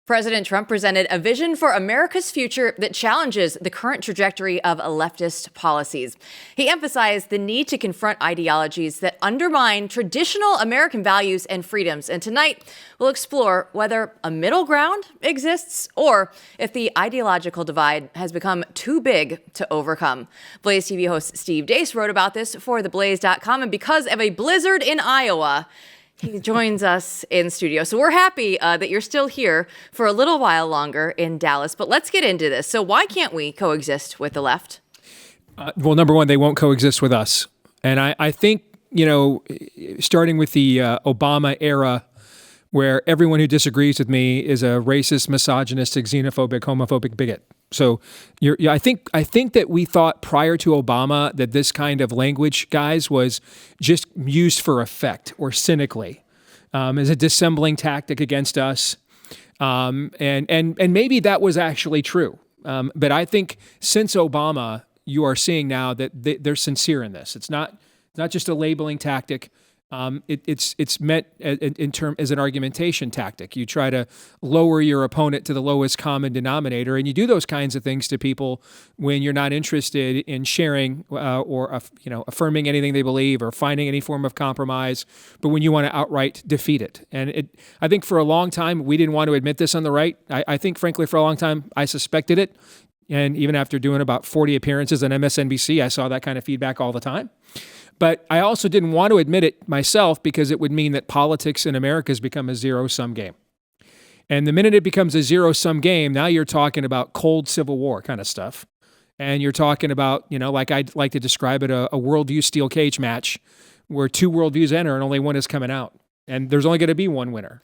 President Trump presented a vision for America's future that challenges the current trajectory of leftist policies. He emphasized the need to confront ideologies that undermine traditional American values and freedoms. And tonight, we'll explore whether a middle ground exists or if the ideological divide has become too big to overcome. BlazeTV host Steve Deace wrote about this for theblaze.com. And because of a blizzard in Iowa, he joins us in studio. So we're happy that you're still here for a little while longer in Dallas. But let's get into this. So why can't we coexist with the left? Well, number one, they won't coexist with us. And I think, starting with the Obama era, where everyone who disagrees with me is a racist, misogynistic, xenophobic, homophobic bigot. So I think that we thought prior to Obama that this kind of language, guys, was just used for effect or cynically as a dissembling tactic against us. And maybe that was actually true. But I think since Obama, you are seeing now that they're sincere in this. It's not just a labeling tactic. It's meant as an argumentation tactic. You try to lower your opponent to the lowest common denominator, and you do those kinds of things to people when you're not interested in sharing or affirming anything they believe or finding any form of compromise, but when you want to outright defeat it. And I think for a long time we didn't want to admit this on the right. I think, frankly, for a long time I suspected it, and even after doing about 40 appearances on MSNBC, I saw that kind of feedback all the time. But I also didn't want to admit it myself because it would mean that politics in America has become a zero-sum game. And the minute it becomes a zero-sum game, now you're talking about cold Civil War kind of stuff. And you're talking about, like I'd like to describe it, a worldview steel cage match where two worldviews enter and only one is coming out. And there's only going to be one winner.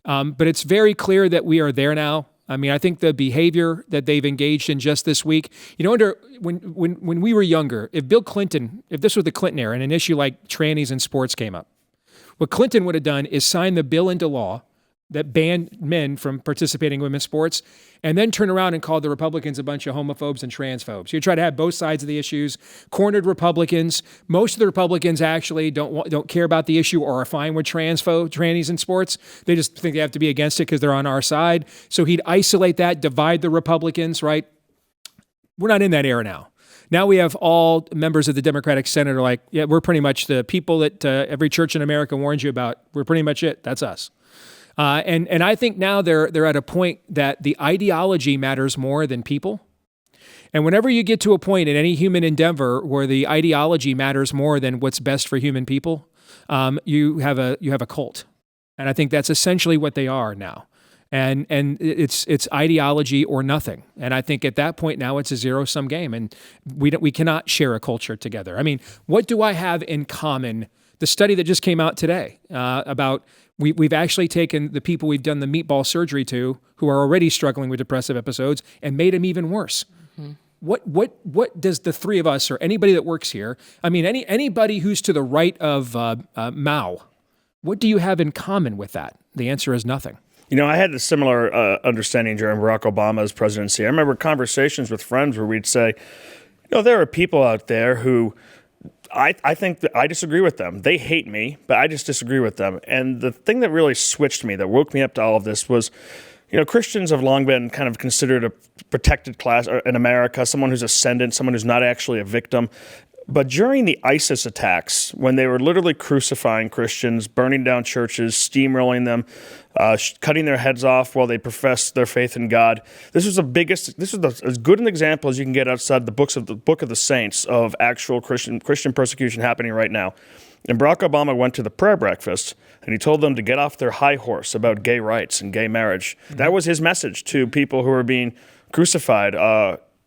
But it's very clear that we are there now. I mean, I think the behavior that they've engaged in just this week, when we were younger, if this was the Clinton era and an issue like trannies in sports came up, what Clinton would have done is sign the bill into law that banned men from participating in women's sports, and then turn around and call the Republicans a bunch of homophobes and transphobes. You try to have both sides of the issues, cornered Republicans. Most of the Republicans actually don't care about the issue or are fine with trannies in sports. They just think they have to be against it because they're on our side. So he'd isolate that, divide the Republicans, right? We're not in that era now. Now we have all members of the Democratic Senate are like, yeah, we're pretty much the people that every church in America warns you about. We're pretty much it. That's us. And I think now they're at a point that the ideology matters more than people. And whenever you get to a point in any human endeavor where the ideology matters more than what's best for human people, you have a cult. And I think that's essentially what they are now. And it's ideology or nothing. And I think at that point now it's a zero-sum game, and we cannot share a culture together. I mean, what do I have in common? The study that just came out today about we've actually taken the people we've done the meatball surgery to, who are already struggling with depressive episodes, and made them even worse. Mm-hmm. What does the three of us or anybody that works here? I mean, anybody who's to the right of Mao, what do you have in common with that? The answer is nothing. I had a similar understanding during Barack Obama's presidency. I remember conversations with friends where we'd say, there are people out there who I think that I disagree with them. They hate me, but I just disagree with them. And the thing that really switched me, that woke me up to all of this was, Christians have long been kind of considered a protected class in America, someone who's ascendant, someone who's not actually a victim. But during the ISIS attacks, when they were literally crucifying Christians, burning down churches, steamrolling them, cutting their heads off while they professed their faith in God, this was as good an example as you can get outside the book of the saints of actual Christian persecution happening right now. And Barack Obama went to the prayer breakfast, and he told them to get off their high horse about gay rights and gay marriage. Mm-hmm. That was his message to people who were being crucified.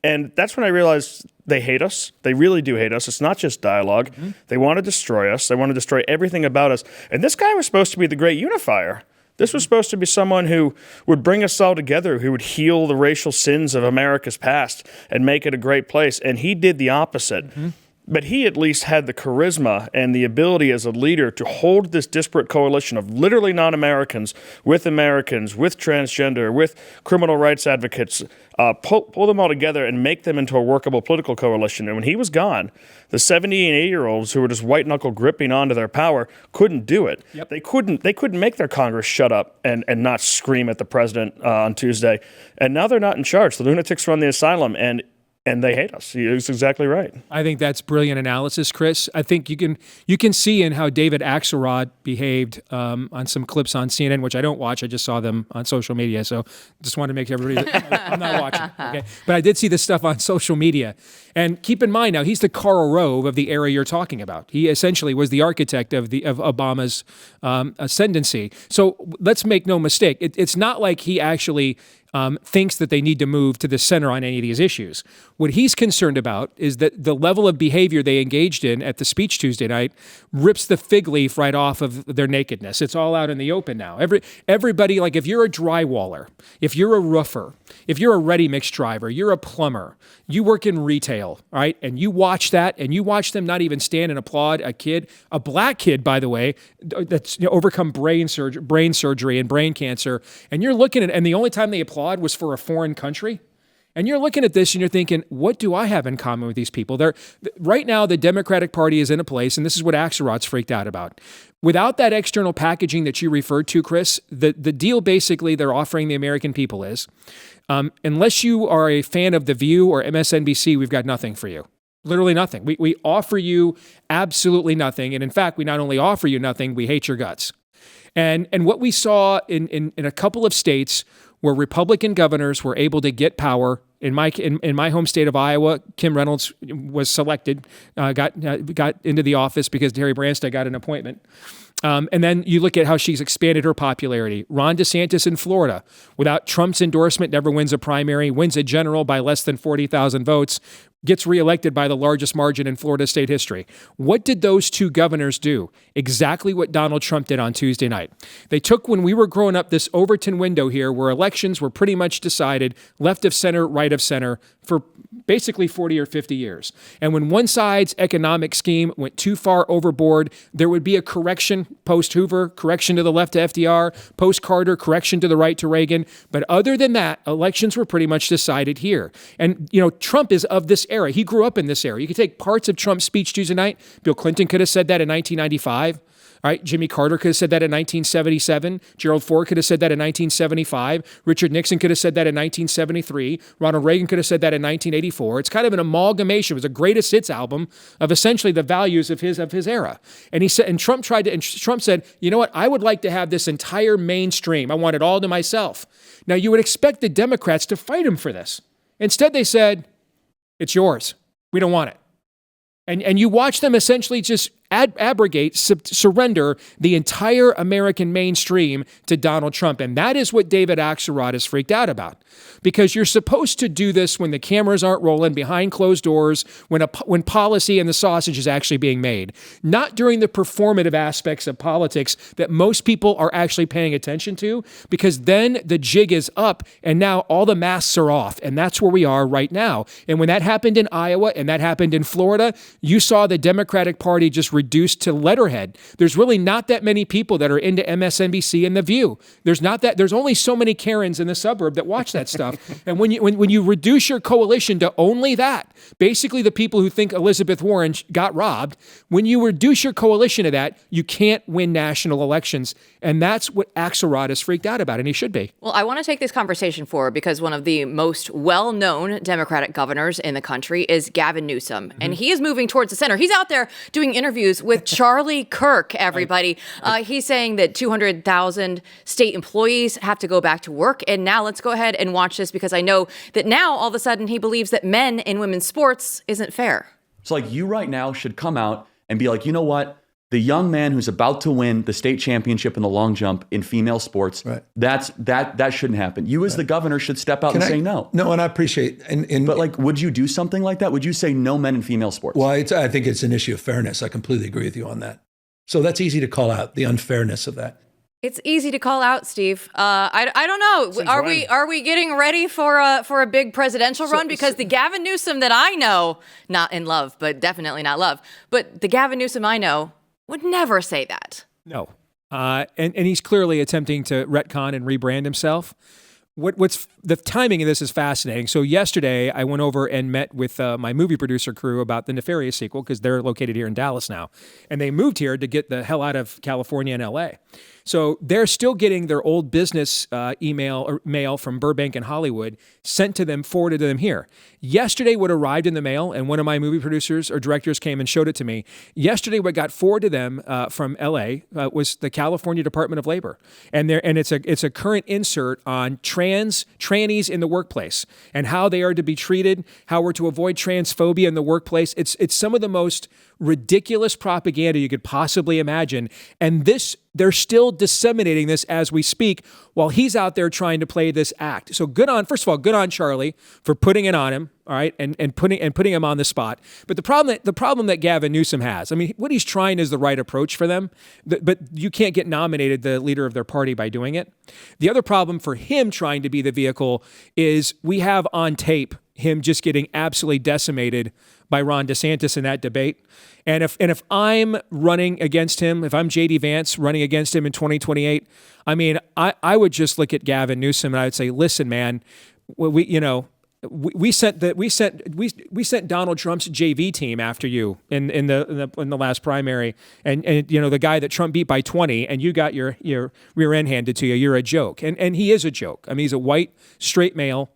And that's when I realized they hate us. They really do hate us. It's not just dialogue. Mm-hmm. They want to destroy us. They want to destroy everything about us. And this guy was supposed to be the great unifier. This was supposed to be someone who would bring us all together, who would heal the racial sins of America's past and make it a great place. And he did the opposite. Mm-hmm. But he at least had the charisma and the ability as a leader to hold this disparate coalition of literally non-Americans, with transgender, with criminal rights advocates, pull them all together and make them into a workable political coalition. And when he was gone, the 70 and 80-year-olds who were just white-knuckle gripping onto their power couldn't do it. Yep. They couldn't make their Congress shut up and not scream at the president on Tuesday. And now they're not in charge. The lunatics run the asylum, and they hate us. He's exactly right. I think that's brilliant analysis, Chris. I think you can see in how David Axelrod behaved on some clips on CNN, which I don't watch. I just saw them on social media. So just wanted to make everybody, I'm not watching. Okay, but I did see this stuff on social media. And keep in mind now, he's the Karl Rove of the era you're talking about. He essentially was the architect of Obama's ascendancy. So let's make no mistake. It's not like he actually thinks that they need to move to the center on any of these issues. What he's concerned about is that the level of behavior they engaged in at the speech Tuesday night rips the fig leaf right off of their nakedness. It's all out in the open now. Everybody, like if you're a drywaller, if you're a roofer, if you're a ready-mix driver, you're a plumber, you work in retail, right? And you watch that, and you watch them not even stand and applaud a black kid, by the way, that's overcome brain surgery and brain cancer, and you're looking at, and the only time they applaud was for a foreign country. And you're looking at this and you're thinking, what do I have in common with these people? Right now, the Democratic Party is in a place, and this is what Axelrod's freaked out about. Without that external packaging that you referred to, Chris, the deal basically they're offering the American people is, unless you are a fan of The View or MSNBC, we've got nothing for you. Literally nothing. We offer you absolutely nothing. And in fact, we not only offer you nothing, we hate your guts. And what we saw in a couple of states where Republican governors were able to get power. In my home state of Iowa, Kim Reynolds was selected, got into the office because Terry Branstad got an appointment. And then you look at how she's expanded her popularity. Ron DeSantis in Florida, without Trump's endorsement, never wins a primary, wins a general by less than 40,000 votes, gets reelected by the largest margin in Florida state history. What did those two governors do? Exactly what Donald Trump did on Tuesday night. They took, when we were growing up, this Overton window here where elections were pretty much decided left of center, right of center for basically 40 or 50 years. And when one side's economic scheme went too far overboard, there would be a correction post-Hoover, correction to the left to FDR, post-Carter, correction to the right to Reagan. But other than that, elections were pretty much decided here. And, Trump is of this era. He grew up in this era. You could take parts of Trump's speech Tuesday night. Bill Clinton could have said that in 1995. All right, Jimmy Carter could have said that in 1977. Gerald Ford could have said that in 1975. Richard Nixon could have said that in 1973. Ronald Reagan could have said that in 1984. It's kind of an amalgamation. It was a greatest hits album of essentially the values of his era. And he said, and Trump said, you know what? I would like to have this entire mainstream. I want it all to myself. Now you would expect the Democrats to fight him for this. Instead, they said, it's yours. We don't want it. And you watch them essentially just abrogate, surrender the entire American mainstream to Donald Trump. And that is what David Axelrod is freaked out about. Because you're supposed to do this when the cameras aren't rolling, behind closed doors, when policy and the sausage is actually being made. Not during the performative aspects of politics that most people are actually paying attention to, because then the jig is up and now all the masks are off. And that's where we are right now. And when that happened in Iowa and that happened in Florida, you saw the Democratic Party just reduced to letterhead. There's really not that many people that are into MSNBC and The View. There's only so many Karens in the suburb that watch that stuff. And when you reduce your coalition to only that, basically the people who think Elizabeth Warren got robbed, when you reduce your coalition to that, you can't win national elections. And that's what Axelrod is freaked out about, and he should be. Well, I want to take this conversation forward because one of the most well-known Democratic governors in the country is Gavin Newsom. Mm-hmm. And he is moving towards the center. He's out there doing interviews with Charlie Kirk, everybody. He's saying that 200,000 state employees have to go back to work. And now let's go ahead and watch this because I know that now all of a sudden he believes that men in women's sports isn't fair. So like you right now should come out and be like, you know what? The young man who's about to win the state championship in the long jump in female sports, right. that shouldn't happen. You as the governor should step out and say no. No, and I appreciate. But like, would you do something like that? Would you say no men in female sports? Well, I think it's an issue of fairness. I completely agree with you on that. So that's easy to call out, the unfairness of that. It's easy to call out, Steve. I don't know. Since Are when? we getting ready for a big presidential run? Because the Gavin Newsom that I know, not in love, but definitely not love, but the Gavin Newsom I know would never say that. No. And he's clearly attempting to retcon and rebrand himself. What's the timing of this is fascinating. So yesterday I went over and met with my movie producer crew about the Nefarious sequel, because they're located here in Dallas now. And they moved here to get the hell out of California and LA. So they're still getting their old business email or mail from Burbank and Hollywood sent to them, forwarded to them here. Yesterday, what arrived in the mail, and one of my movie producers or directors came and showed it to me. Yesterday, what got forwarded to them from LA was the California Department of Labor, and it's a current insert on trannies in the workplace and how they are to be treated, how we're to avoid transphobia in the workplace. It's some of the most ridiculous propaganda you could possibly imagine, and they're still disseminating this as we speak while he's out there trying to play this act. So first of all, good on Charlie for putting it on him, all right, and putting him on the spot. But the problem that Gavin Newsom has, I mean, what he's trying is the right approach for them, but you can't get nominated the leader of their party by doing it. The other problem for him trying to be the vehicle is we have on tape him just getting absolutely decimated by Ron DeSantis in that debate. And if I'm running against him, if I'm J.D. Vance running against him in 2028, I mean, I would just look at Gavin Newsom and I would say, listen, man, we sent Donald Trump's JV team after you in the last primary, and the guy that Trump beat by 20, and you got your rear end handed to you. You're a joke, and he is a joke. I mean, he's a white straight male.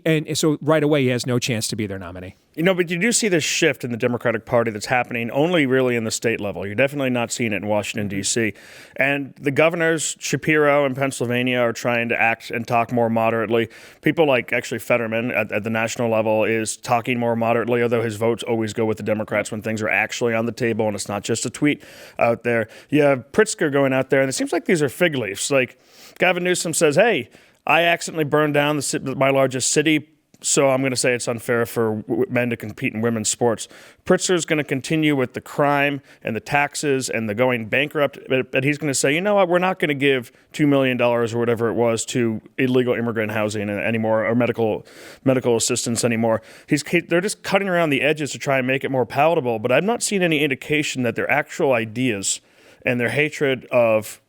And so right away he has no chance to be their nominee. But you do see this shift in the Democratic Party that's happening only really in the state level. You're definitely not seeing it in Washington, D.C. And the governors, Shapiro in Pennsylvania, are trying to act and talk more moderately. People like actually Fetterman at the national level is talking more moderately, although his votes always go with the Democrats when things are actually on the table and it's not just a tweet out there. You have Pritzker going out there, and it seems like these are fig leaves. Like Gavin Newsom says, hey, I accidentally burned down my largest city, so I'm going to say it's unfair for men to compete in women's sports. Pritzker's going to continue with the crime and the taxes and the going bankrupt, but he's going to say, you know what, we're not going to give $2 million or whatever it was to illegal immigrant housing anymore, or medical assistance anymore. They're just cutting around the edges to try and make it more palatable, but I've not seen any indication that their actual ideas and their hatred of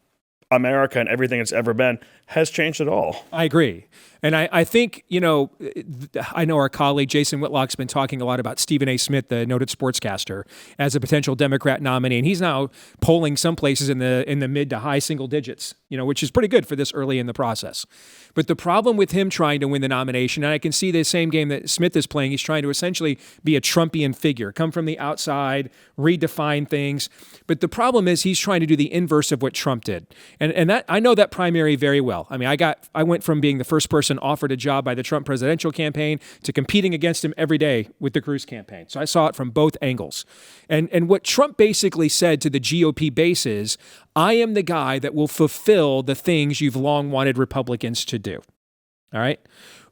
America and everything it's ever been has changed at all. I agree. And I think, I know our colleague Jason Whitlock's been talking a lot about Stephen A. Smith, the noted sportscaster, as a potential Democrat nominee. And he's now polling some places in the mid to high single digits, which is pretty good for this early in the process. But the problem with him trying to win the nomination, and I can see the same game that Smith is playing, he's trying to essentially be a Trumpian figure, come from the outside, redefine things. But the problem is he's trying to do the inverse of what Trump did. And that I know that primary very well. I mean, I went from being the first person offered a job by the Trump presidential campaign to competing against him every day with the Cruz campaign. So I saw it from both angles. And what Trump basically said to the GOP base is, I am the guy that will fulfill the things you've long wanted Republicans to do. All right?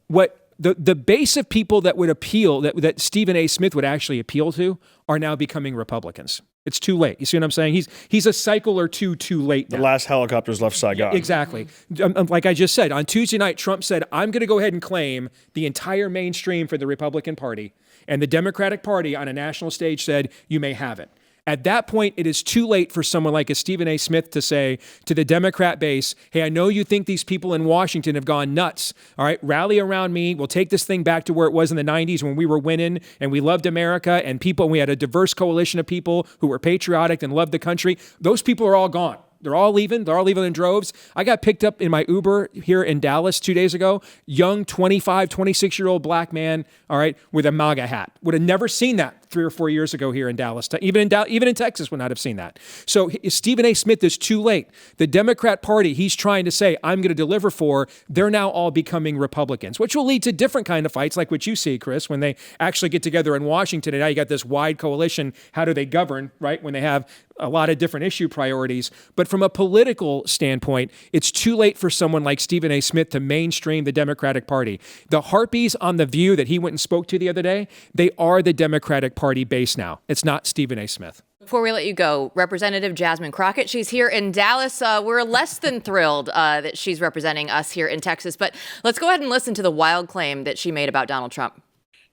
What the base of people that would appeal, that Stephen A. Smith would actually appeal to, are now becoming Republicans. It's too late. You see what I'm saying? He's a cycle or two too late now. The last helicopter's left Saigon. Exactly. Like I just said, on Tuesday night, Trump said, I'm going to go ahead and claim the entire mainstream for the Republican Party. And the Democratic Party on a national stage said, you may have it. At that point, it is too late for someone like a Stephen A. Smith to say to the Democrat base, hey, I know you think these people in Washington have gone nuts. All right, rally around me. We'll take this thing back to where it was in the 90s when we were winning and we loved America and we had a diverse coalition of people who were patriotic and loved the country. Those people are all gone. They're all leaving. They're all leaving in droves. I got picked up in my Uber here in Dallas 2 days ago. Young 25, 26-year-old black man, all right, with a MAGA hat. Would have never seen that 3 or 4 years ago here in Dallas. Even in Texas would not have seen that. So Stephen A. Smith is too late. The Democrat Party he's trying to say, I'm going to deliver for, they're now all becoming Republicans, which will lead to different kind of fights like what you see, Chris, when they actually get together in Washington. And now you got this wide coalition. How do they govern, right, when they have a lot of different issue priorities? But from a political standpoint, it's too late for someone like Stephen A. Smith to mainstream the Democratic Party. The Harpies on The View that he went and spoke to the other day, they are the Democratic Party base now. It's not Stephen A. Smith. Before we let you go, Representative Jasmine Crockett, she's here in Dallas. We're less than thrilled that she's representing us here in Texas, but let's go ahead and listen to the wild claim that she made about Donald Trump.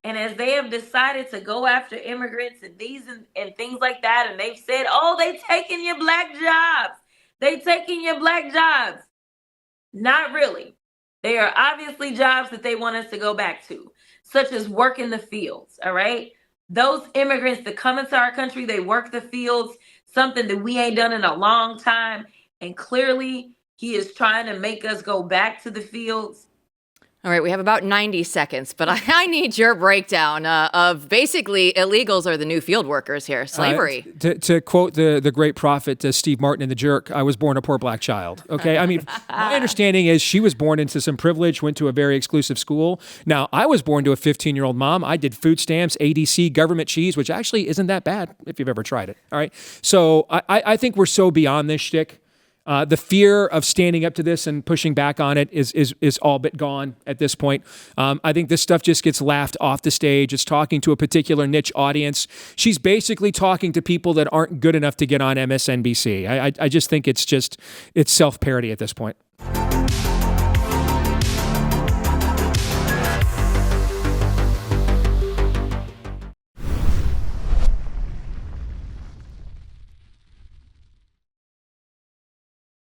And as they have decided to go after immigrants and these and things like that, and they've said, oh, they taking your black jobs. They taking your black jobs. Not really. They are obviously jobs that they want us to go back to, such as work in the fields, all right? Those immigrants that come into our country, they work the fields, something that we ain't done in a long time. And clearly, he is trying to make us go back to the fields. All right, we have about 90 seconds, but I need your breakdown of basically illegals are the new field workers here, slavery. To quote the great prophet Steve Martin in The Jerk, I was born a poor black child. Okay, I mean, my understanding is she was born into some privilege, went to a very exclusive school. Now, I was born to a 15-year-old mom. I did food stamps, ADC, government cheese, which actually isn't that bad if you've ever tried it. All right, so I think we're so beyond this shtick. The fear of standing up to this and pushing back on it is all but gone at this point. I think this stuff just gets laughed off the stage. It's talking to a particular niche audience. She's basically talking to people that aren't good enough to get on MSNBC. I just think it's self-parody at this point.